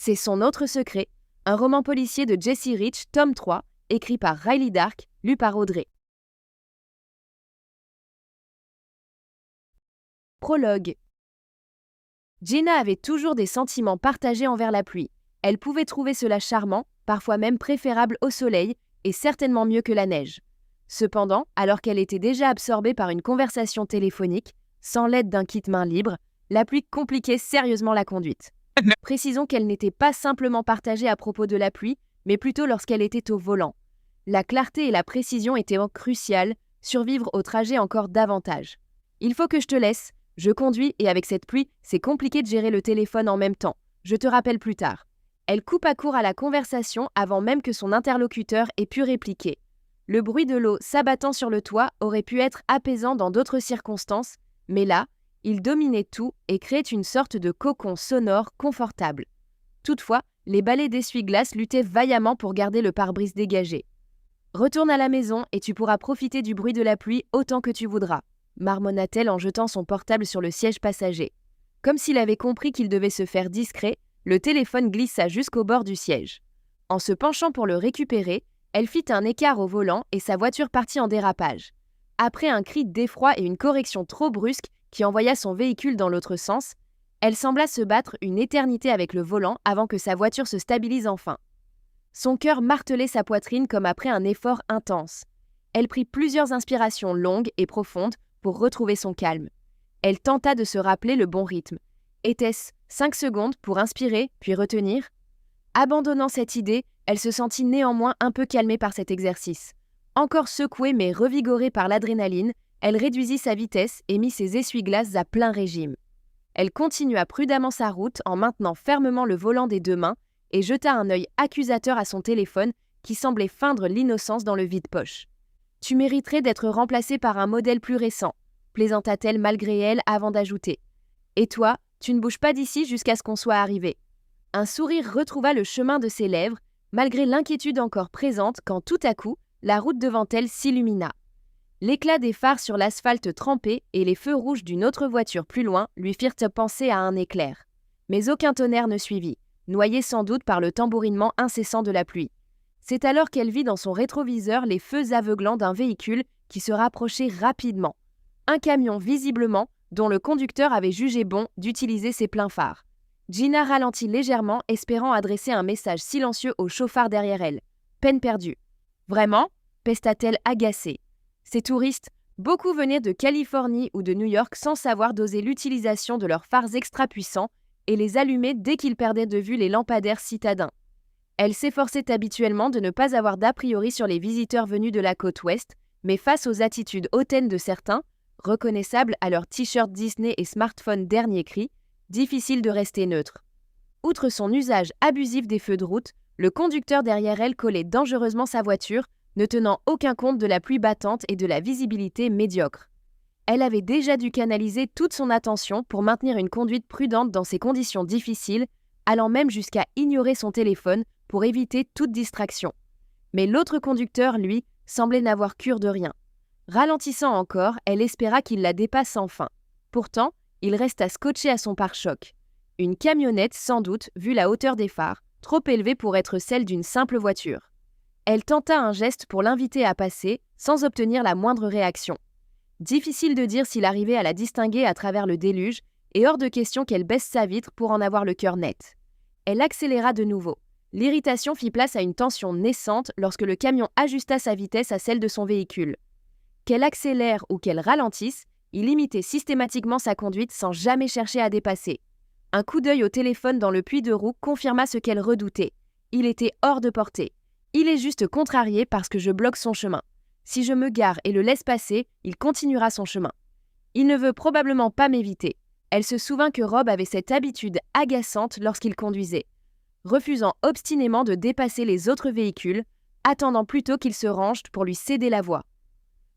C'est son autre secret, un roman policier de Jesse Rich, tome 3, écrit par Riley Dark, lu par Audrey. Prologue. Gina avait toujours des sentiments partagés envers la pluie. Elle pouvait trouver cela charmant, parfois même préférable au soleil, et certainement mieux que la neige. Cependant, alors qu'elle était déjà absorbée par une conversation téléphonique, sans l'aide d'un kit main libre, la pluie compliquait sérieusement la conduite. Précisons qu'elle n'était pas simplement partagée à propos de la pluie, mais plutôt lorsqu'elle était au volant. La clarté et la précision étaient cruciales, survivre au trajet encore davantage. « Il faut que je te laisse, je conduis et avec cette pluie, c'est compliqué de gérer le téléphone en même temps. Je te rappelle plus tard. » Elle coupa court à la conversation avant même que son interlocuteur ait pu répliquer. Le bruit de l'eau s'abattant sur le toit aurait pu être apaisant dans d'autres circonstances, mais là, il dominait tout et créait une sorte de cocon sonore confortable. Toutefois, les balais d'essuie-glace luttaient vaillamment pour garder le pare-brise dégagé. « Retourne à la maison et tu pourras profiter du bruit de la pluie autant que tu voudras », marmonna-t-elle en jetant son portable sur le siège passager. Comme s'il avait compris qu'il devait se faire discret, le téléphone glissa jusqu'au bord du siège. En se penchant pour le récupérer, elle fit un écart au volant et sa voiture partit en dérapage. Après un cri d'effroi et une correction trop brusque qui envoya son véhicule dans l'autre sens, elle sembla se battre une éternité avec le volant avant que sa voiture se stabilise enfin. Son cœur martelait sa poitrine comme après un effort intense. Elle prit plusieurs inspirations longues et profondes pour retrouver son calme. Elle tenta de se rappeler le bon rythme. Était-ce 5 secondes pour inspirer puis retenir ? Abandonnant cette idée, elle se sentit néanmoins un peu calmée par cet exercice. Encore secouée mais revigorée par l'adrénaline, elle réduisit sa vitesse et mit ses essuie-glaces à plein régime. Elle continua prudemment sa route en maintenant fermement le volant des deux mains et jeta un œil accusateur à son téléphone qui semblait feindre l'innocence dans le vide-poche. « Tu mériterais d'être remplacé par un modèle plus récent », plaisanta-t-elle malgré elle avant d'ajouter. « Et toi, tu ne bouges pas d'ici jusqu'à ce qu'on soit arrivé. » Un sourire retrouva le chemin de ses lèvres, malgré l'inquiétude encore présente quand tout à coup, la route devant elle s'illumina. L'éclat des phares sur l'asphalte trempé et les feux rouges d'une autre voiture plus loin lui firent penser à un éclair. Mais aucun tonnerre ne suivit, noyé sans doute par le tambourinement incessant de la pluie. C'est alors qu'elle vit dans son rétroviseur les feux aveuglants d'un véhicule qui se rapprochait rapidement. Un camion visiblement, dont le conducteur avait jugé bon d'utiliser ses pleins phares. Gina ralentit légèrement, espérant adresser un message silencieux au chauffard derrière elle. Peine perdue. « Vraiment ?» pesta-t-elle agacée. Ces touristes, beaucoup venaient de Californie ou de New York sans savoir doser l'utilisation de leurs phares extra-puissants et les allumer dès qu'ils perdaient de vue les lampadaires citadins. Elle s'efforçait habituellement de ne pas avoir d'a priori sur les visiteurs venus de la côte ouest, mais face aux attitudes hautaines de certains, reconnaissables à leurs t-shirts Disney et smartphones dernier cri, difficile de rester neutre. Outre son usage abusif des feux de route, le conducteur derrière elle collait dangereusement sa voiture, ne tenant aucun compte de la pluie battante et de la visibilité médiocre. Elle avait déjà dû canaliser toute son attention pour maintenir une conduite prudente dans ces conditions difficiles, allant même jusqu'à ignorer son téléphone pour éviter toute distraction. Mais l'autre conducteur, lui, semblait n'avoir cure de rien. Ralentissant encore, elle espéra qu'il la dépasse enfin. Pourtant, il resta scotché à son pare-choc. Une camionnette, sans doute, vu la hauteur des phares, trop élevée pour être celle d'une simple voiture. Elle tenta un geste pour l'inviter à passer, sans obtenir la moindre réaction. Difficile de dire s'il arrivait à la distinguer à travers le déluge, et hors de question qu'elle baisse sa vitre pour en avoir le cœur net. Elle accéléra de nouveau. L'irritation fit place à une tension naissante lorsque le camion ajusta sa vitesse à celle de son véhicule. Qu'elle accélère ou qu'elle ralentisse, il imitait systématiquement sa conduite sans jamais chercher à dépasser. Un coup d'œil au téléphone dans le puits de roue confirma ce qu'elle redoutait. Il était hors de portée. Il est juste contrarié parce que je bloque son chemin. Si je me gare et le laisse passer, il continuera son chemin. Il ne veut probablement pas m'éviter. Elle se souvint que Rob avait cette habitude agaçante lorsqu'il conduisait, refusant obstinément de dépasser les autres véhicules, attendant plutôt qu'il se range pour lui céder la voie.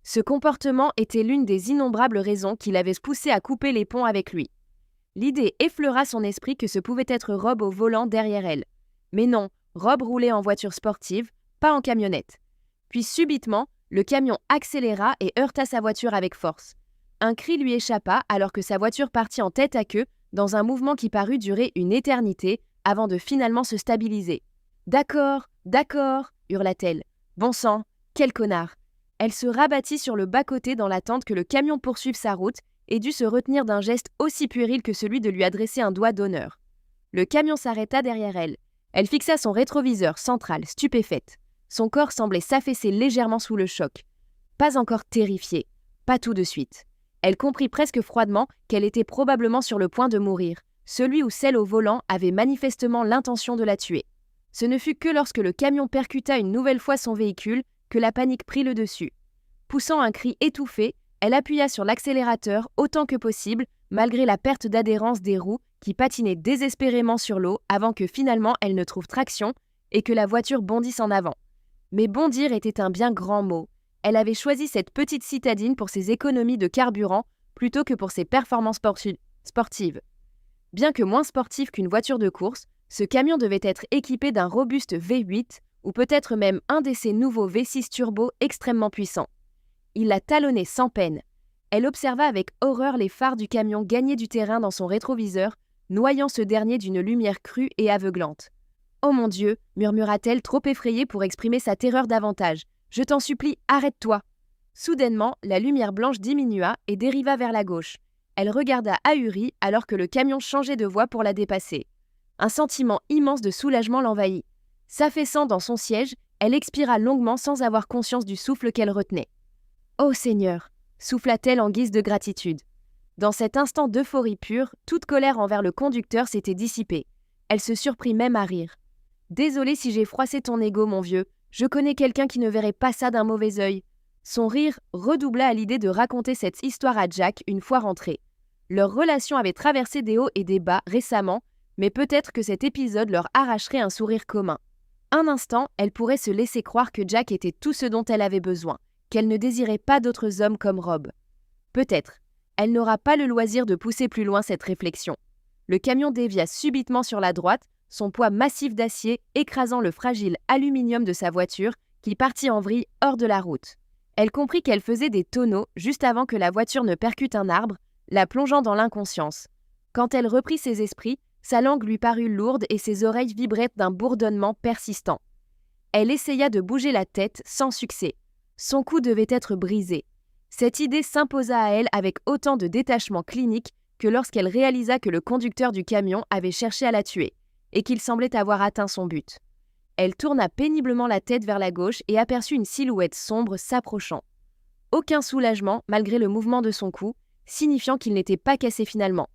Ce comportement était l'une des innombrables raisons qui l'avaient poussé à couper les ponts avec lui. L'idée effleura son esprit que ce pouvait être Rob au volant derrière elle. Mais non, Rob roulait en voiture sportive, pas en camionnette. Puis subitement, le camion accéléra et heurta sa voiture avec force. Un cri lui échappa alors que sa voiture partit en tête à queue dans un mouvement qui parut durer une éternité avant de finalement se stabiliser. « D'accord, d'accord » hurla-t-elle. « Bon sang, quel connard !» Elle se rabattit sur le bas-côté dans l'attente que le camion poursuive sa route et dut se retenir d'un geste aussi puéril que celui de lui adresser un doigt d'honneur. Le camion s'arrêta derrière elle. Elle fixa son rétroviseur central, stupéfaite. Son corps semblait s'affaisser légèrement sous le choc. Pas encore terrifiée, pas tout de suite. Elle comprit presque froidement qu'elle était probablement sur le point de mourir. Celui ou celle au volant avait manifestement l'intention de la tuer. Ce ne fut que lorsque le camion percuta une nouvelle fois son véhicule que la panique prit le dessus. Poussant un cri étouffé, elle appuya sur l'accélérateur autant que possible, malgré la perte d'adhérence des roues qui patinaient désespérément sur l'eau avant que finalement elle ne trouve traction et que la voiture bondisse en avant. Mais bondir était un bien grand mot. Elle avait choisi cette petite citadine pour ses économies de carburant plutôt que pour ses performances sportives. Bien que moins sportif qu'une voiture de course, ce camion devait être équipé d'un robuste V8 ou peut-être même un de ces nouveaux V6 turbo extrêmement puissants. Il la talonnait sans peine. Elle observa avec horreur les phares du camion gagner du terrain dans son rétroviseur, noyant ce dernier d'une lumière crue et aveuglante. « Oh mon Dieu !» murmura-t-elle, trop effrayée pour exprimer sa terreur davantage. « Je t'en supplie, arrête-toi !» Soudainement, la lumière blanche diminua et dériva vers la gauche. Elle regarda ahurie alors que le camion changeait de voie pour la dépasser. Un sentiment immense de soulagement l'envahit. S'affaissant dans son siège, elle expira longuement sans avoir conscience du souffle qu'elle retenait. « Oh Seigneur !» souffla-t-elle en guise de gratitude. Dans cet instant d'euphorie pure, toute colère envers le conducteur s'était dissipée. Elle se surprit même à rire. « Désolée si j'ai froissé ton ego, mon vieux. Je connais quelqu'un qui ne verrait pas ça d'un mauvais œil. » Son rire redoubla à l'idée de raconter cette histoire à Jack une fois rentré. Leur relation avait traversé des hauts et des bas récemment, mais peut-être que cet épisode leur arracherait un sourire commun. Un instant, elle pourrait se laisser croire que Jack était tout ce dont elle avait besoin, qu'elle ne désirait pas d'autres hommes comme Rob. Peut-être. Elle n'aura pas le loisir de pousser plus loin cette réflexion. Le camion dévia subitement sur la droite, son poids massif d'acier écrasant le fragile aluminium de sa voiture qui partit en vrille hors de la route. Elle comprit qu'elle faisait des tonneaux juste avant que la voiture ne percute un arbre, la plongeant dans l'inconscience. Quand elle reprit ses esprits, sa langue lui parut lourde et ses oreilles vibraient d'un bourdonnement persistant. Elle essaya de bouger la tête sans succès. Son cou devait être brisé. Cette idée s'imposa à elle avec autant de détachement clinique que lorsqu'elle réalisa que le conducteur du camion avait cherché à la tuer et qu'il semblait avoir atteint son but. Elle tourna péniblement la tête vers la gauche et aperçut une silhouette sombre s'approchant. Aucun soulagement malgré le mouvement de son cou, signifiant qu'il n'était pas cassé finalement.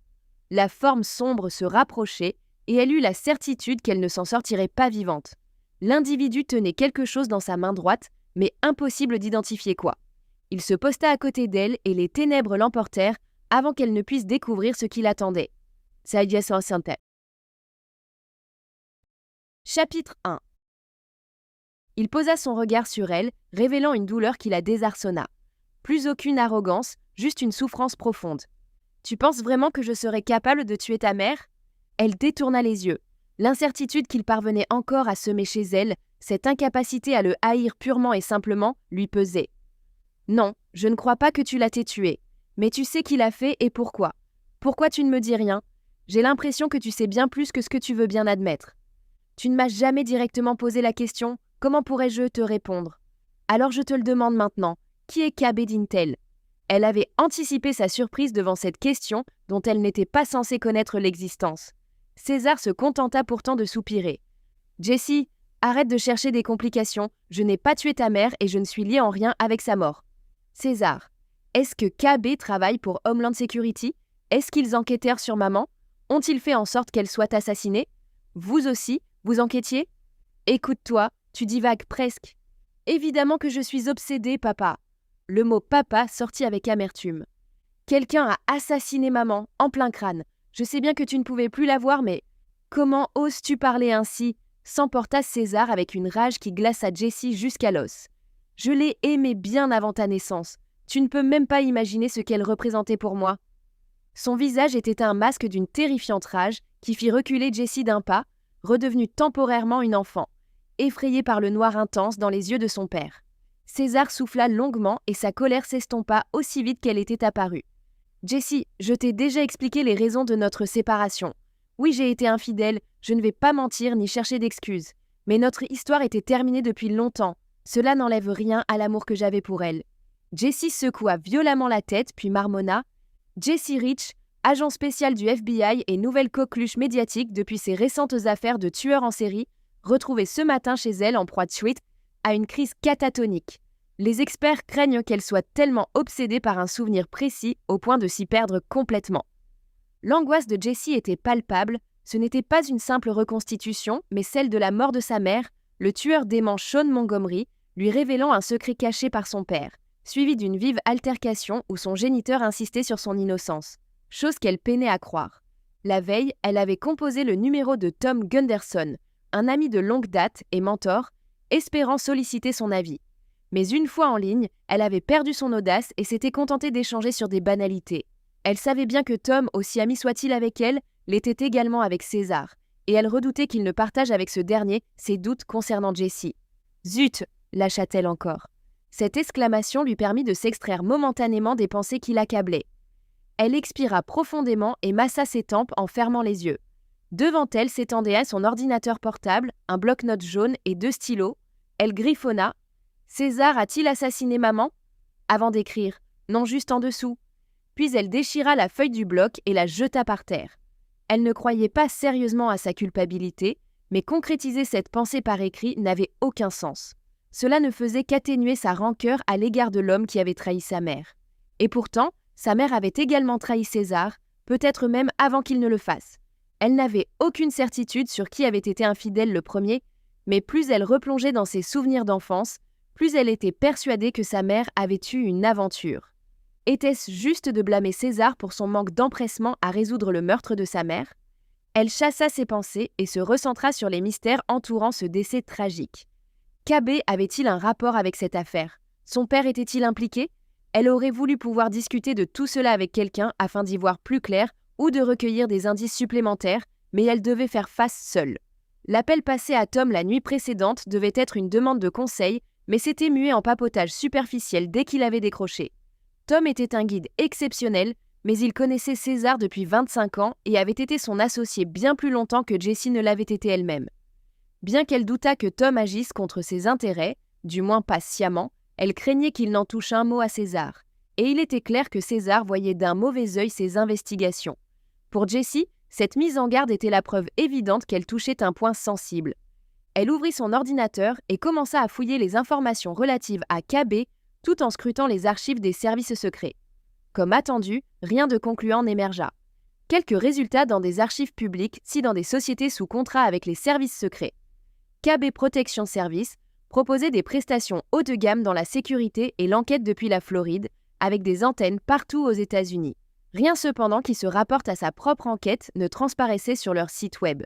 La forme sombre se rapprochait et elle eut la certitude qu'elle ne s'en sortirait pas vivante. L'individu tenait quelque chose dans sa main droite, mais impossible d'identifier quoi. Il se posta à côté d'elle et les ténèbres l'emportèrent avant qu'elle ne puisse découvrir ce qui l'attendait. Chapitre 1. Il posa son regard sur elle, révélant une douleur qui la désarçonna. Plus aucune arrogance, juste une souffrance profonde. « Tu penses vraiment que je serais capable de tuer ta mère ?» Elle détourna les yeux. L'incertitude qu'il parvenait encore à semer chez elle, cette incapacité à le haïr purement et simplement, lui pesait. « Non, je ne crois pas que tu l'as tué. Mais tu sais qui l'a fait et pourquoi. Pourquoi tu ne me dis rien ? J'ai l'impression que tu sais bien plus que ce que tu veux bien admettre. Tu ne m'as jamais directement posé la question, comment pourrais-je te répondre ? Alors je te le demande maintenant, qui est KB d'Intel ? Elle avait anticipé sa surprise devant cette question dont elle n'était pas censée connaître l'existence. César se contenta pourtant de soupirer. « Jessie, arrête de chercher des complications, je n'ai pas tué ta mère et je ne suis liée en rien avec sa mort. » César, est-ce que KB travaille pour Homeland Security ? Est-ce qu'ils enquêtèrent sur maman ? Ont-ils fait en sorte qu'elle soit assassinée ? Vous aussi, vous enquêtiez ? Écoute-toi, tu divagues presque. Évidemment que je suis obsédée, papa. Le mot papa sortit avec amertume. Quelqu'un a assassiné maman, en plein crâne. Je sais bien que tu ne pouvais plus la voir, mais comment oses-tu parler ainsi ? S'emporta César avec une rage qui glaça Jessie jusqu'à l'os. Je l'ai aimée bien avant ta naissance. Tu ne peux même pas imaginer ce qu'elle représentait pour moi. Son visage était un masque d'une terrifiante rage qui fit reculer Jessie d'un pas, redevenue temporairement une enfant, effrayée par le noir intense dans les yeux de son père. César souffla longuement et sa colère s'estompa aussi vite qu'elle était apparue. « Jessie, je t'ai déjà expliqué les raisons de notre séparation. Oui, j'ai été infidèle, Je ne vais pas mentir ni chercher d'excuses. Mais notre histoire était terminée depuis longtemps. Cela n'enlève rien à l'amour que j'avais pour elle. » Jessie secoua violemment la tête puis marmonna. Jessie Rich, agent spécial du FBI et nouvelle coqueluche médiatique depuis ses récentes affaires de tueur en série, retrouvée ce matin chez elle en proie suite à une crise catatonique. Les experts craignent qu'elle soit tellement obsédée par un souvenir précis au point de s'y perdre complètement. L'angoisse de Jessie était palpable, ce n'était pas une simple reconstitution, mais celle de la mort de sa mère, le tueur dément Sean Montgomery, lui révélant un secret caché par son père, suivi d'une vive altercation où son géniteur insistait sur son innocence, chose qu'elle peinait à croire. La veille, elle avait composé le numéro de Tom Gunderson, un ami de longue date et mentor, espérant solliciter son avis. Mais une fois en ligne, elle avait perdu son audace et s'était contentée d'échanger sur des banalités. Elle savait bien que Tom, aussi ami soit-il avec elle, l'était également avec César, et elle redoutait qu'il ne partage avec ce dernier ses doutes concernant Jessie. « Zut !» lâcha-t-elle encore. Cette exclamation lui permit de s'extraire momentanément des pensées qui l'accablaient. Elle expira profondément et massa ses tempes en fermant les yeux. Devant elle s'étendait son ordinateur portable, un bloc-notes jaune et 2 stylos. Elle griffonna. « César a-t-il assassiné maman ?» avant d'écrire « Non, juste en dessous ». Puis elle déchira la feuille du bloc et la jeta par terre. Elle ne croyait pas sérieusement à sa culpabilité, mais concrétiser cette pensée par écrit n'avait aucun sens. Cela ne faisait qu'atténuer sa rancœur à l'égard de l'homme qui avait trahi sa mère. Et pourtant, sa mère avait également trahi César, peut-être même avant qu'il ne le fasse. Elle n'avait aucune certitude sur qui avait été infidèle le premier, mais plus elle replongeait dans ses souvenirs d'enfance, plus elle était persuadée que sa mère avait eu une aventure. Était-ce juste de blâmer César pour son manque d'empressement à résoudre le meurtre de sa mère ? Elle chassa ses pensées et se recentra sur les mystères entourant ce décès tragique. KB avait-il un rapport avec cette affaire ? Son père était-il impliqué ? Elle aurait voulu pouvoir discuter de tout cela avec quelqu'un afin d'y voir plus clair ou de recueillir des indices supplémentaires, mais elle devait faire face seule. L'appel passé à Tom la nuit précédente devait être une demande de conseil, mais s'était mué en papotage superficiel dès qu'il avait décroché. Tom était un guide exceptionnel, mais il connaissait César depuis 25 ans et avait été son associé bien plus longtemps que Jessie ne l'avait été elle-même. Bien qu'elle doutât que Tom agisse contre ses intérêts, du moins pas sciemment, elle craignait qu'il n'en touche un mot à César. Et il était clair que César voyait d'un mauvais œil ses investigations. Pour Jessie, cette mise en garde était la preuve évidente qu'elle touchait un point sensible. Elle ouvrit son ordinateur et commença à fouiller les informations relatives à KB tout en scrutant les archives des services secrets. Comme attendu, rien de concluant n'émergea. Quelques résultats dans des archives publiques si dans des sociétés sous contrat avec les services secrets. KB Protection Service proposait des prestations haut de gamme dans la sécurité et l'enquête depuis la Floride, avec des antennes partout aux États-Unis. Rien cependant qui se rapporte à sa propre enquête ne transparaissait sur leur site web.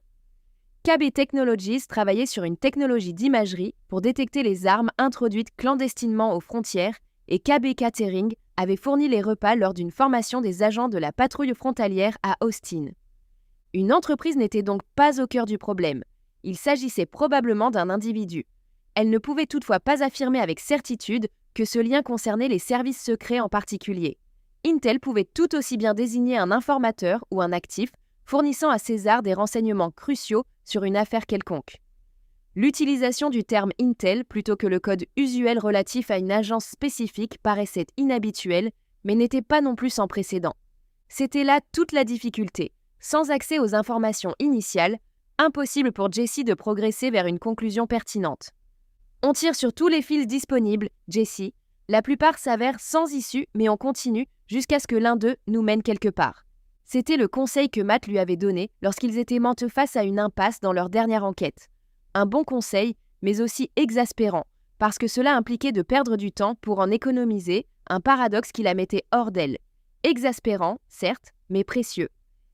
KB Technologies travaillait sur une technologie d'imagerie pour détecter les armes introduites clandestinement aux frontières et KB Catering avait fourni les repas lors d'une formation des agents de la patrouille frontalière à Austin. Une entreprise n'était donc pas au cœur du problème. Il s'agissait probablement d'un individu. Elle ne pouvait toutefois pas affirmer avec certitude que ce lien concernait les services secrets en particulier. Intel pouvait tout aussi bien désigner un informateur ou un actif fournissant à César des renseignements cruciaux sur une affaire quelconque. L'utilisation du terme Intel plutôt que le code usuel relatif à une agence spécifique paraissait inhabituelle, mais n'était pas non plus sans précédent. C'était là toute la difficulté. Sans accès aux informations initiales, impossible pour Jessie de progresser vers une conclusion pertinente. On tire sur tous les fils disponibles, Jessie. La plupart s'avèrent sans issue, mais on continue jusqu'à ce que l'un d'eux nous mène quelque part. C'était le conseil que Matt lui avait donné lorsqu'ils étaient face à une impasse dans leur dernière enquête. Un bon conseil, mais aussi exaspérant, parce que cela impliquait de perdre du temps pour en économiser, un paradoxe qui la mettait hors d'elle. Exaspérant, certes, mais précieux.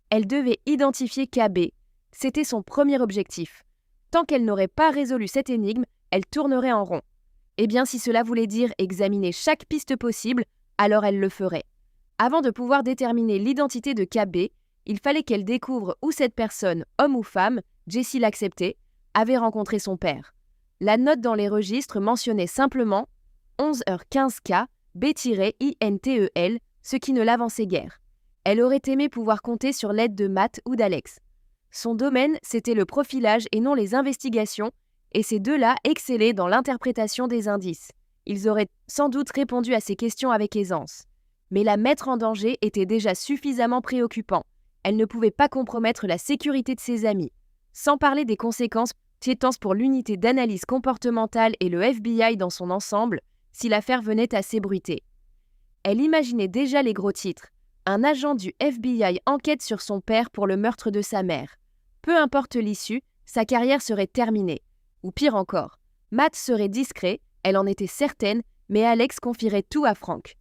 Elle devait identifier KB. C'était son premier objectif. Tant qu'elle n'aurait pas résolu cette énigme, elle tournerait en rond. Eh bien, si cela voulait dire examiner chaque piste possible, alors elle le ferait. Avant de pouvoir déterminer l'identité de KB, il fallait qu'elle découvre où cette personne, homme ou femme, Jessie l'acceptait, avait rencontré son père. La note dans les registres mentionnait simplement 11h15K B-INTEL, ce qui ne l'avançait guère. Elle aurait aimé pouvoir compter sur l'aide de Matt ou d'Alex. Son domaine, c'était le profilage et non les investigations, et ces deux-là excellaient dans l'interprétation des indices. Ils auraient sans doute répondu à ces questions avec aisance. Mais la mettre en danger était déjà suffisamment préoccupant. Elle ne pouvait pas compromettre la sécurité de ses amis. Sans parler des conséquences inquiétantes pour l'unité d'analyse comportementale et le FBI dans son ensemble, si l'affaire venait à s'ébruiter. Elle imaginait déjà les gros titres. Un agent du FBI enquête sur son père pour le meurtre de sa mère. Peu importe l'issue, sa carrière serait terminée. Ou pire encore, Matt serait discret, elle en était certaine, mais Alex confierait tout à Frank.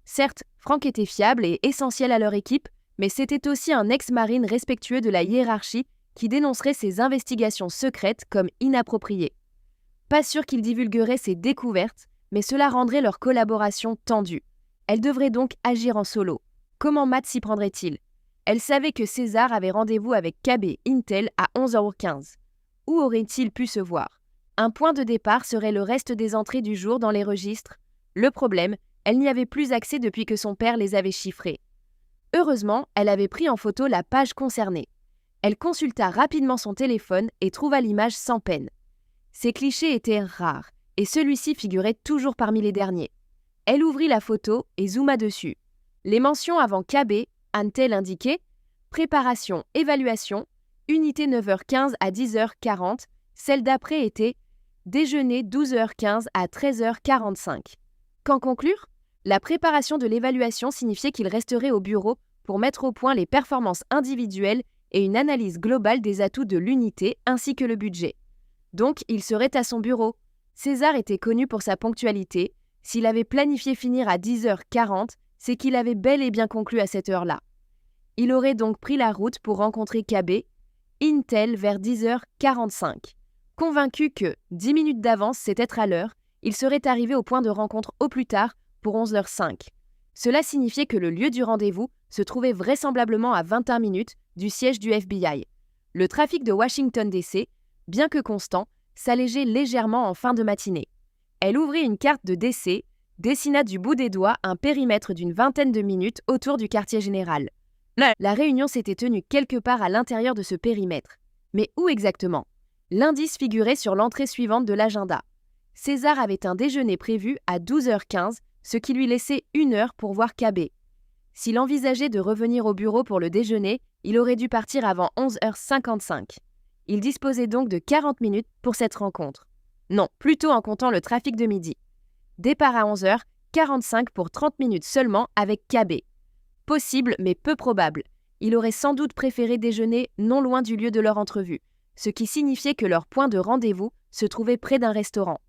Certes, Frank était fiable et essentiel à leur équipe, mais c'était aussi un ex-marine respectueux de la hiérarchie qui dénoncerait ses investigations secrètes comme inappropriées. Pas sûr qu'il divulguerait ses découvertes, mais cela rendrait leur collaboration tendue. Elle devrait donc agir en solo. Comment Matt s'y prendrait-il? Elle savait que César avait rendez-vous avec KB Intel à 11h15. Où aurait-il pu se voir? Un point de départ serait le reste des entrées du jour dans les registres. Le problème, elle n'y avait plus accès depuis que son père les avait chiffrées. Heureusement, elle avait pris en photo la page concernée. Elle consulta rapidement son téléphone et trouva l'image sans peine. Ces clichés étaient rares, et celui-ci figurait toujours parmi les derniers. Elle ouvrit la photo et zooma dessus. Les mentions avant KB, Intel indiquaient préparation, évaluation, unité 9h15 à 10h40, celle d'après était déjeuner 12h15 à 13h45. Qu'en conclure? La préparation de l'évaluation signifiait qu'il resterait au bureau pour mettre au point les performances individuelles et une analyse globale des atouts de l'unité ainsi que le budget. Donc, il serait à son bureau. César était connu pour sa ponctualité. S'il avait planifié finir à 10h40, c'est qu'il avait bel et bien conclu à cette heure-là. Il aurait donc pris la route pour rencontrer KB, Intel vers 10h45. Convaincu que 10 minutes d'avance, c'est être à l'heure, il serait arrivé au point de rencontre au plus tard pour 11h05. Cela signifiait que le lieu du rendez-vous se trouvait vraisemblablement à 21 minutes du siège du FBI. Le trafic de Washington DC, bien que constant, s'allégeait légèrement en fin de matinée. Elle ouvrit une carte de DC, dessina du bout des doigts un périmètre d'une vingtaine de minutes autour du quartier général. La réunion s'était tenue quelque part à l'intérieur de ce périmètre. Mais où exactement? L'indice figurait sur l'entrée suivante de l'agenda. César avait un déjeuner prévu à 12h15, ce qui lui laissait 1 heure pour voir KB. S'il envisageait de revenir au bureau pour le déjeuner, il aurait dû partir avant 11h55. Il disposait donc de 40 minutes pour cette rencontre. Non, plutôt en comptant le trafic de midi. Départ à 11h, 45 pour 30 minutes seulement avec KB. Possible, mais peu probable. Il aurait sans doute préféré déjeuner non loin du lieu de leur entrevue, ce qui signifiait que leur point de rendez-vous se trouvait près d'un restaurant.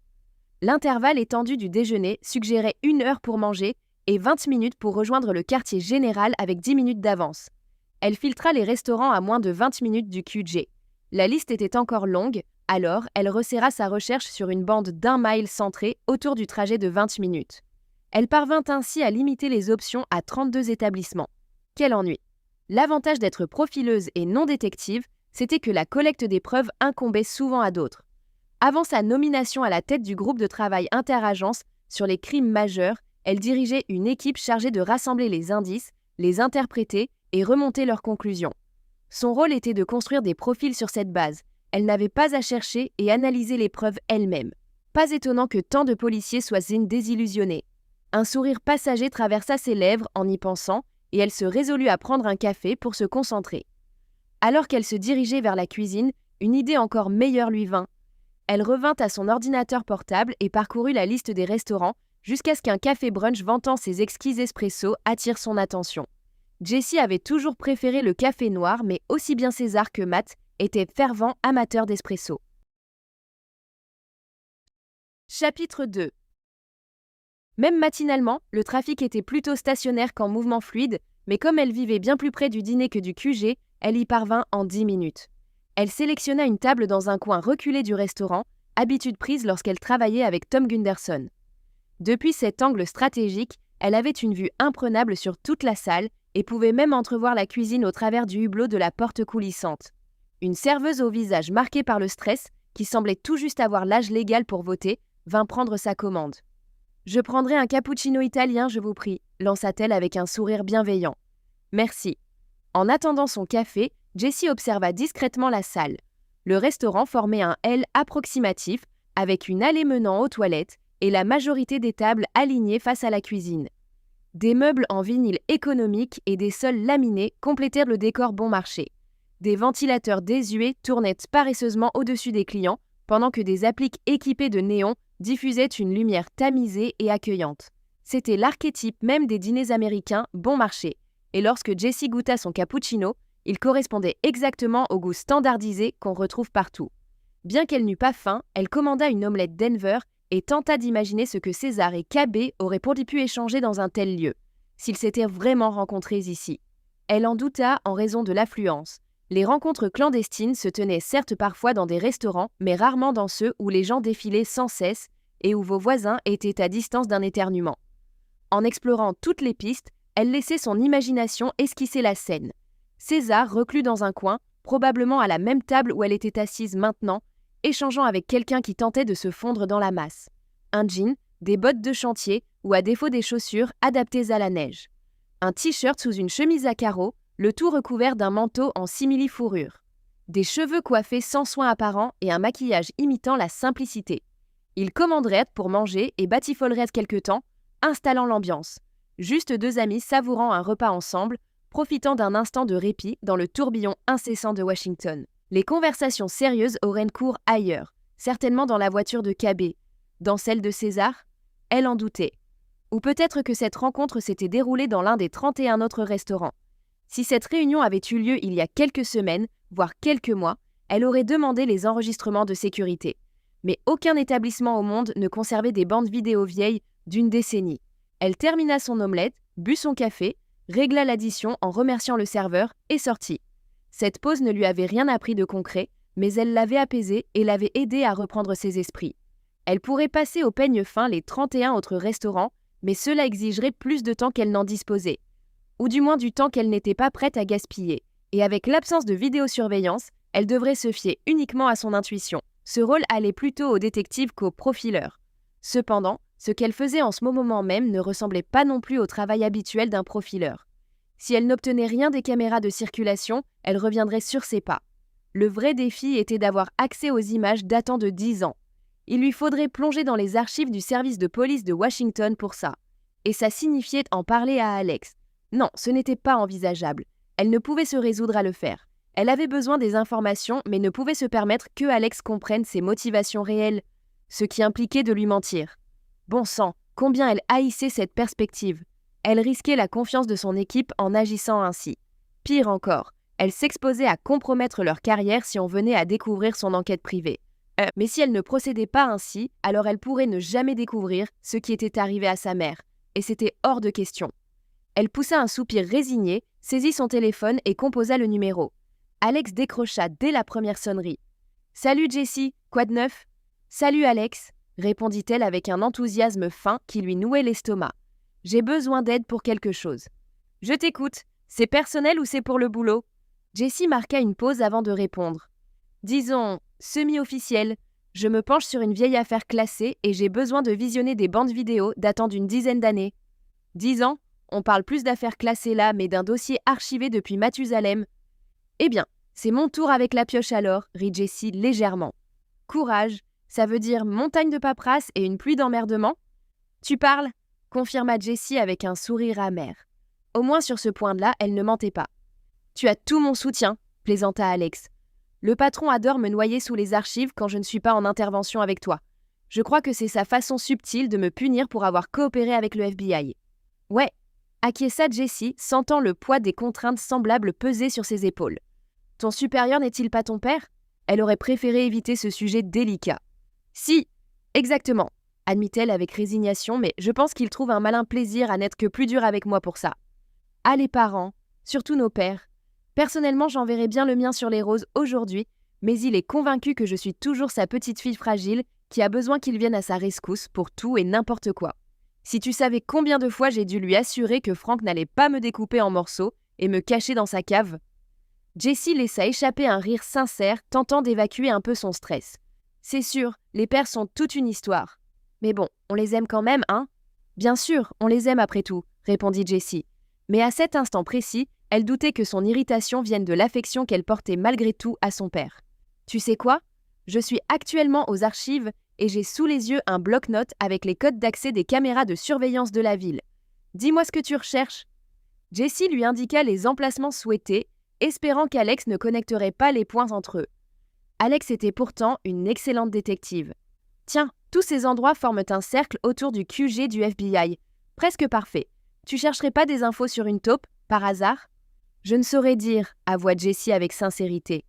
L'intervalle étendu du déjeuner suggérait 1 heure pour manger et 20 minutes pour rejoindre le quartier général avec 10 minutes d'avance. Elle filtra les restaurants à moins de 20 minutes du QG. La liste était encore longue, alors elle resserra sa recherche sur une bande d'1 mile centrée autour du trajet de 20 minutes. Elle parvint ainsi à limiter les options à 32 établissements. Quel ennui! L'avantage d'être profileuse et non détective, c'était que la collecte des preuves incombait souvent à d'autres. Avant sa nomination à la tête du groupe de travail interagence sur les crimes majeurs, elle dirigeait une équipe chargée de rassembler les indices, les interpréter et remonter leurs conclusions. Son rôle était de construire des profils sur cette base. Elle n'avait pas à chercher et analyser les preuves elle-même. Pas étonnant que tant de policiers soient désillusionnés. Un sourire passager traversa ses lèvres en y pensant, et elle se résolut à prendre un café pour se concentrer. Alors qu'elle se dirigeait vers la cuisine, une idée encore meilleure lui vint. Elle revint à son ordinateur portable et parcourut la liste des restaurants jusqu'à ce qu'un café brunch vantant ses exquis espressos attire son attention. Jessie avait toujours préféré le café noir, mais aussi bien César que Matt étaient fervents amateurs d'espresso. Chapitre 2. Même matinalement, le trafic était plutôt stationnaire qu'en mouvement fluide, mais comme elle vivait bien plus près du dîner que du QG, elle y parvint en 10 minutes. Elle sélectionna une table dans un coin reculé du restaurant, habitude prise lorsqu'elle travaillait avec Tom Gunderson. Depuis cet angle stratégique, elle avait une vue imprenable sur toute la salle et pouvait même entrevoir la cuisine au travers du hublot de la porte coulissante. Une serveuse au visage marqué par le stress, qui semblait tout juste avoir l'âge légal pour voter, vint prendre sa commande. « Je prendrai un cappuccino italien, je vous prie », lança-t-elle avec un sourire bienveillant. « Merci ». En attendant son café, Jessie observa discrètement la salle. Le restaurant formait un L approximatif, avec une allée menant aux toilettes et la majorité des tables alignées face à la cuisine. Des meubles en vinyle économique et des sols laminés complétèrent le décor bon marché. Des ventilateurs désuets tournaient paresseusement au-dessus des clients, pendant que des appliques équipées de néons diffusaient une lumière tamisée et accueillante. C'était l'archétype même des dîners américains bon marché, et lorsque Jessie goûta son cappuccino, il correspondait exactement au goût standardisé qu'on retrouve partout. Bien qu'elle n'eût pas faim, elle commanda une omelette Denver et tenta d'imaginer ce que César et KB auraient pu échanger dans un tel lieu, s'ils s'étaient vraiment rencontrés ici. Elle en douta en raison de l'affluence. Les rencontres clandestines se tenaient certes parfois dans des restaurants, mais rarement dans ceux où les gens défilaient sans cesse et où vos voisins étaient à distance d'un éternuement. En explorant toutes les pistes, elle laissait son imagination esquisser la scène. César reclus dans un coin, probablement à la même table où elle était assise maintenant, échangeant avec quelqu'un qui tentait de se fondre dans la masse. Un jean, des bottes de chantier ou à défaut des chaussures adaptées à la neige. Un t-shirt sous une chemise à carreaux, le tout recouvert d'un manteau en simili-fourrure. Des cheveux coiffés sans soin apparent et un maquillage imitant la simplicité. Ils commanderaient pour manger et batifoleraient quelque temps, installant l'ambiance. Juste deux amis savourant un repas ensemble, profitant d'un instant de répit dans le tourbillon incessant de Washington. Les conversations sérieuses auraient cours ailleurs, certainement dans la voiture de KB. Dans celle de César, elle en doutait. Ou peut-être que cette rencontre s'était déroulée dans l'un des 31 autres restaurants. Si cette réunion avait eu lieu il y a quelques semaines, voire quelques mois, elle aurait demandé les enregistrements de sécurité. Mais aucun établissement au monde ne conservait des bandes vidéo vieilles d'une décennie. Elle termina son omelette, but son café, régla l'addition en remerciant le serveur et sortit. Cette pause ne lui avait rien appris de concret, mais elle l'avait apaisée et l'avait aidée à reprendre ses esprits. Elle pourrait passer au peigne fin les 31 autres restaurants, mais cela exigerait plus de temps qu'elle n'en disposait. Ou du moins du temps qu'elle n'était pas prête à gaspiller. Et avec l'absence de vidéosurveillance, elle devrait se fier uniquement à son intuition. Ce rôle allait plutôt au détective qu'au profileur. Cependant, ce qu'elle faisait en ce moment même ne ressemblait pas non plus au travail habituel d'un profileur. Si elle n'obtenait rien des caméras de circulation, elle reviendrait sur ses pas. Le vrai défi était d'avoir accès aux images datant de 10 ans. Il lui faudrait plonger dans les archives du service de police de Washington pour ça. Et ça signifiait en parler à Alex. Non, ce n'était pas envisageable. Elle ne pouvait se résoudre à le faire. Elle avait besoin des informations, mais ne pouvait se permettre que Alex comprenne ses motivations réelles, ce qui impliquait de lui mentir. Bon sang, combien elle haïssait cette perspective. Elle risquait la confiance de son équipe en agissant ainsi. Pire encore, elle s'exposait à compromettre leur carrière si on venait à découvrir son enquête privée. Mais si elle ne procédait pas ainsi, alors elle pourrait ne jamais découvrir ce qui était arrivé à sa mère, et c'était hors de question. Elle poussa un soupir résigné, saisit son téléphone et composa le numéro. Alex décrocha dès la première sonnerie. « Salut Jessie, quoi de neuf ?»« Salut Alex », répondit-elle avec un enthousiasme fin qui lui nouait l'estomac. « J'ai besoin d'aide pour quelque chose. »« Je t'écoute. C'est personnel ou c'est pour le boulot ?» Jessie marqua une pause avant de répondre. « Disons, semi-officiel. Je me penche sur une vieille affaire classée et j'ai besoin de visionner des bandes vidéo datant d'une dizaine d'années. » 10 ans ? On parle plus d'affaires classées là, mais d'un dossier archivé depuis Mathusalem. « Eh bien, c'est mon tour avec la pioche alors, » rit Jessie légèrement. « Courage, ça veut dire montagne de paperasse et une pluie d'emmerdement ?»« Tu parles ?» confirma Jessie avec un sourire amer. Au moins sur ce point-là, elle ne mentait pas. « Tu as tout mon soutien, » plaisanta Alex. « Le patron adore me noyer sous les archives quand je ne suis pas en intervention avec toi. Je crois que c'est sa façon subtile de me punir pour avoir coopéré avec le FBI. » « Ouais, » acquiesça Jessie, sentant le poids des contraintes semblables peser sur ses épaules. « Ton supérieur n'est-il pas ton père ?» Elle aurait préféré éviter ce sujet délicat. « Si, exactement, » admit-elle avec résignation, mais je pense qu'il trouve un malin plaisir à n'être que plus dur avec moi pour ça. Ah, les parents, surtout nos pères. Personnellement, j'enverrai bien le mien sur les roses aujourd'hui, mais il est convaincu que je suis toujours sa petite fille fragile qui a besoin qu'il vienne à sa rescousse pour tout et n'importe quoi. Si tu savais combien de fois j'ai dû lui assurer que Frank n'allait pas me découper en morceaux et me cacher dans sa cave. » Jessie laissa échapper un rire sincère, tentant d'évacuer un peu son stress. « C'est sûr, les pères sont toute une histoire. Mais bon, on les aime quand même, hein ? » « Bien sûr, on les aime après tout, » répondit Jessie. Mais à cet instant précis, Elle doutait que son irritation vienne de l'affection qu'elle portait malgré tout à son père. Tu sais quoi? Je suis actuellement aux archives et j'ai sous les yeux un bloc-notes avec les codes d'accès des caméras de surveillance de la ville. Dis-moi ce que tu recherches. Jessie lui indiqua les emplacements souhaités, espérant qu'Alex ne connecterait pas les points entre eux. Alex était pourtant une excellente détective. Tiens, tous ces endroits forment un cercle autour du QG du FBI. Presque parfait. Tu chercherais pas des infos sur une taupe, par hasard? Je ne saurais dire, avoua Jessie avec sincérité.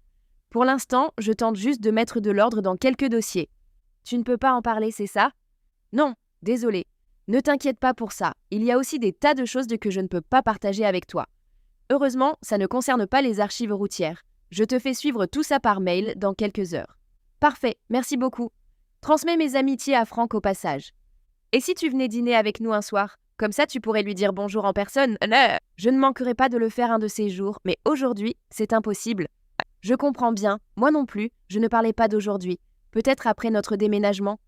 Pour l'instant, je tente juste de mettre de l'ordre dans quelques dossiers. Tu ne peux pas en parler, c'est ça? Non, désolé. Ne t'inquiète pas pour ça. Il y a aussi des tas de choses que je ne peux pas partager avec toi. Heureusement, ça ne concerne pas les archives routières. Je te fais suivre tout ça par mail dans quelques heures. Parfait, merci beaucoup. Transmets mes amitiés à Franck au passage. Et si tu venais dîner avec nous un soir? Comme ça, tu pourrais lui dire bonjour en personne. Je ne manquerai pas de le faire un de ces jours, mais aujourd'hui, c'est impossible. Je comprends bien, moi non plus, je ne parlais pas d'aujourd'hui. Peut-être après notre déménagement.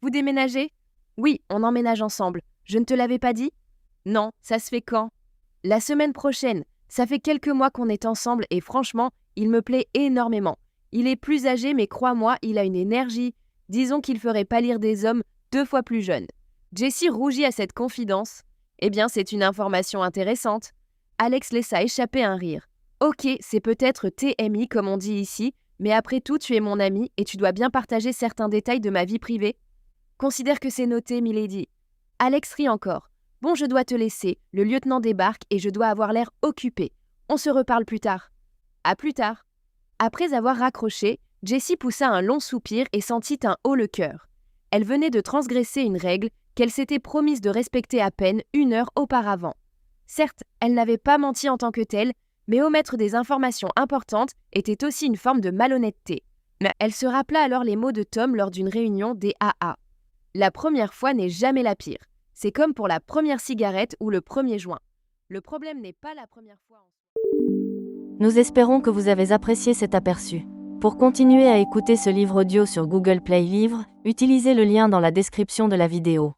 Vous déménagez? Oui, on emménage ensemble. Je ne te l'avais pas dit? Non, ça se fait quand? La semaine prochaine. Ça fait quelques mois qu'on est ensemble et franchement, il me plaît énormément. Il est plus âgé, mais crois-moi, il a une énergie. Disons qu'il ferait pâlir des hommes 2 fois plus jeunes. Jessie rougit à cette confidence. Eh bien, c'est une information intéressante. Alex laissa échapper un rire. Ok, c'est peut-être TMI comme on dit ici, mais après tout, tu es mon ami et tu dois bien partager certains détails de ma vie privée. Considère que c'est noté, milady. Alex rit encore. Bon, je dois te laisser. Le lieutenant débarque et je dois avoir l'air occupé. On se reparle plus tard. À plus tard. Après avoir raccroché, Jessie poussa un long soupir et sentit un haut le cœur. Elle venait de transgresser une règle qu'elle s'était promise de respecter à peine 1 heure auparavant. Certes, elle n'avait pas menti en tant que telle, mais omettre des informations importantes était aussi une forme de malhonnêteté. Elle se rappela alors les mots de Tom lors d'une réunion des AA. La première fois n'est jamais la pire. C'est comme pour la première cigarette ou le premier joint. Le problème n'est pas la première fois. Nous espérons que vous avez apprécié cet aperçu. Pour continuer à écouter ce livre audio sur Google Play Livres, utilisez le lien dans la description de la vidéo.